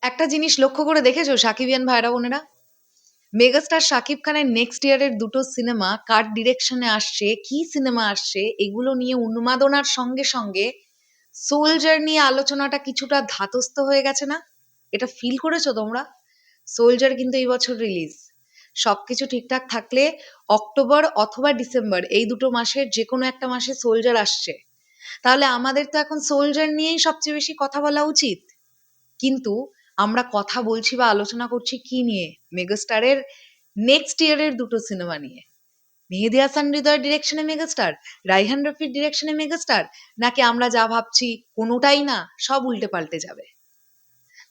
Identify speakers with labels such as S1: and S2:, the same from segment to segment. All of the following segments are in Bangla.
S1: একটা জিনিস লক্ষ্য করে দেখেছো সাকিবিয়ান ভাইরা বোনেরা, মেগাস্টার শাকিব খানের নেক্সট ইয়ারের দুটো সিনেমা কার ডিরেকশনে আসছে, কি সিনেমা আসছে, এগুলো নিয়ে উন্মাদনার সঙ্গে সঙ্গে সোলজার নিয়ে আলোচনাটা কিছুটা ধাতস্থ হয়ে গেছে না? এটা ফিল করেছো তোমরা? সোলজার কিন্তু এই বছর রিলিজ। সবকিছু ঠিকঠাক থাকলে অক্টোবর অথবা ডিসেম্বর এই দুটো মাসের যে কোনো একটা মাসে সোলজার আসছে। তাহলে আমাদের তো এখন সোলজার নিয়েই সবচেয়ে বেশি কথা বলা উচিত। কিন্তু আমরা কথা বলছি বা আলোচনা করছি কি নিয়ে? মেগাস্টারের নেক্সট ইয়ারের দুটো সিনেমা নিয়ে। মেহেদী হাসান হৃদয়ের ডিরেকশনে মেগাস্টার, রাইহান রফির ডিরেকশনে মেগাস্টার, নাকি আমরা যা ভাবছি কোনোটাই না, সব উল্টে পাল্টে যাবে?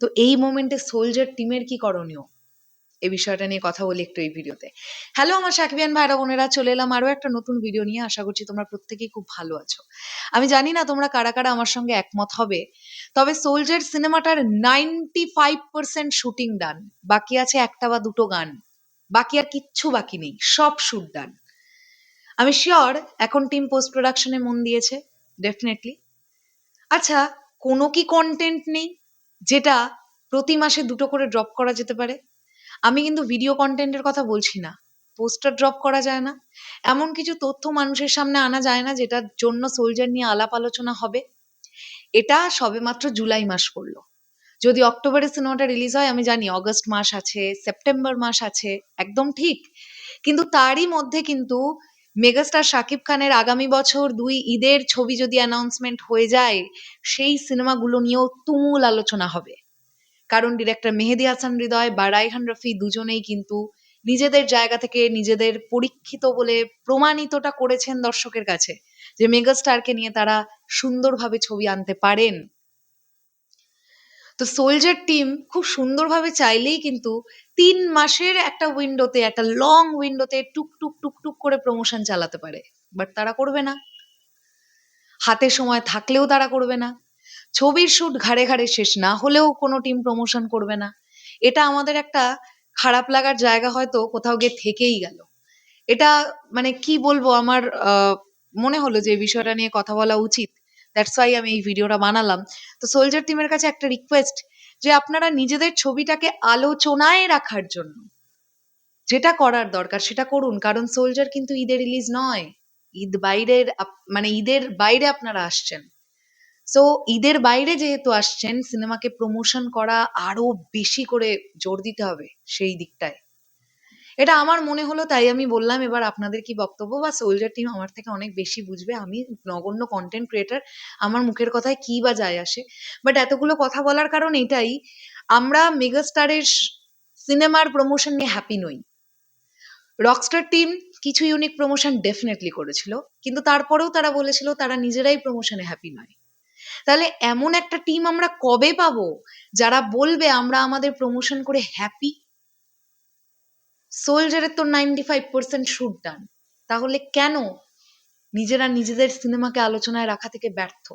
S1: তো এই মোমেন্টে সোলজার টিমের কি করণীয়, এই বিষয়টা নিয়ে কথা বলি একটু এই ভিডিওতে। হ্যালো আমার সাকিবিয়ান ভাইরা বোনেরা, চলে এলাম আরো একটা নতুন ভিডিও নিয়ে। আশা করছি তোমরা প্রত্যেকেই খুব ভালো আছো। আমি জানি না তোমরা কারা কারা আমার সঙ্গে একমত হবে, তবে সোলজার সিনেমাটার 95% শুটিং ডান। বাকি আছে একটা বা দুটো গান, বাকি আর কিচ্ছু বাকি নেই, সব শুট ডান। আমি শিওর এখন টিম পোস্ট প্রোডাকশনে মন দিয়েছে, ডেফিনেটলি। আচ্ছা, কোনো কি কন্টেন্ট নেই যেটা প্রতি মাসে দুটো করে ড্রপ করা যেতে পারে? আমি কিন্তু ভিডিও কন্টেন্টের কথা বলছি না। পোস্টার ড্রপ করা যায় না? এমন কিছু তথ্য মানুষের সামনে আনা যায় না যেটার জন্য সোলজার নিয়ে আলাপ আলোচনা হবে? এটা সবেমাত্র জুলাই মাস পড়লো। যদি অক্টোবরে সিনেমাটা রিলিজ হয়, আমি জানি অগস্ট মাস আছে, সেপ্টেম্বর মাস আছে, একদম ঠিক। কিন্তু তারই মধ্যে কিন্তু মেগাস্টার শাকিব খানের আগামী বছর 2 ঈদের ছবি যদি অ্যানাউন্সমেন্ট হয়ে যায়, সেই সিনেমাগুলো নিয়েও তুমুল আলোচনা হবে। কারণ ডিরেক্টর মেহেদী হাসান হৃদয় বা রায়হান রফি দুজনেই কিন্তু নিজেদের জায়গা থেকে নিজেদের পরীক্ষিত বলে প্রমাণিতটা করেছেন দর্শকের কাছে, যে মেগাস্টারকে নিয়ে তারা সুন্দরভাবে ছবি আনতে পারেন। তো সোলজার টিম খুব সুন্দরভাবে চাইলেই কিন্তু 3 মাসের একটা উইন্ডোতে, একটা লং উইন্ডোতে টুক টুক টুক টুক করে প্রমোশন চালাতে পারে, বাট তারা করবে না। হাতে সময় থাকলেও তারা করবে না। ছবির শুট ঘাড়ে ঘাড়ে শেষ না হলেও কোনো টিম প্রমোশন করবে না। এটা আমাদের একটা খারাপ লাগার জায়গা হয়তো কোথাও গিয়ে থেকেই গেল। এটা মানে কি বলবো, আমার মনে হলো যে এই বিষয়টা নিয়ে কথা বলা উচিত। দ্যাটস ওয়াই আমি এই ভিডিওটা বানালাম। তো সোলজার টিমের কাছে একটা রিকোয়েস্ট, যে আপনারা নিজেদের ছবিটাকে আলোচনায় রাখার জন্য যেটা করার দরকার সেটা করুন। কারণ সোলজার কিন্তু ঈদে রিলিজ নয়, ঈদ বাইরের মানে ঈদের বাইরে আপনারা আসছেন। সো ঈদের বাইরে যেহেতু আসছেন, সিনেমাকে প্রমোশন করা আরো বেশি করে জোর দিতে হবে সেই দিকটায়। এটা আমার মনে হলো, তাই আমি বললাম। এবার আপনাদের কি বক্তব্য? বা সোলজার টিম আমার থেকে অনেক বেশি বুঝবে, আমি নগণ্য কন্টেন্ট ক্রিয়েটার, আমার মুখের কথায় কি বা যায় আসে? বাট এতগুলো কথা বলার কারণ এটাই, আমরা মেগাস্টারের সিনেমার প্রমোশন নিয়ে হ্যাপি নই। রকস্টার টিম কিছু ইউনিক প্রমোশন ডেফিনেটলি করেছিল, কিন্তু তারপরেও তারা বলেছিল তারা নিজেরাই প্রমোশনে হ্যাপি নয়। তাহলে এমন একটা টিম আমরা কবে পাবো যারা বলবে আমরা আমাদের প্রমোশন করে হ্যাপি? সোলজারের তো 95% শুট ডান, তাহলে কেন নিজেরা নিজেদের সিনেমাকে আলোচনায় রাখা থেকে ব্যর্থ?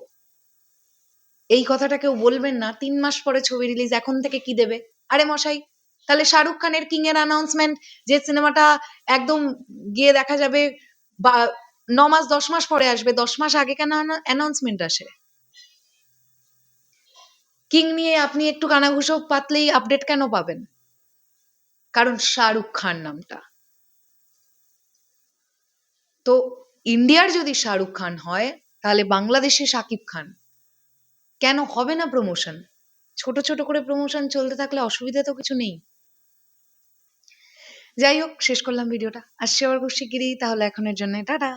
S1: এই কথাটা কেউ বলবেন না? 3 মাস পরে ছবি রিলিজ, এখন থেকে কি দেবে? আরে মশাই, তাহলে শাহরুখ খানের কিং এর অ্যানাউন্সমেন্ট, যে সিনেমাটা একদম গিয়ে দেখা যাবে বা 9 মাস 10 মাস পরে আসবে, 10 মাস আগে কেন অ্যানাউন্সমেন্ট আসে? কিং নিয়ে আপনি একটু কানাঘুষো পাতলেই আপডেট কেন পাবেন? কারণ শাহরুখ খান নামটা। তো ইন্ডিয়ার যদি শাহরুখ খান হয়, তাহলে বাংলাদেশে শাকিব খান কেন হবে না প্রমোশন? ছোট ছোট করে প্রমোশন চলতে থাকলে অসুবিধা তো কিছু নেই। যাই হোক, শেষ করলাম ভিডিওটা। আসছি আবার খুব শিগগিরই, তাহলে এখনের জন্য টাটা।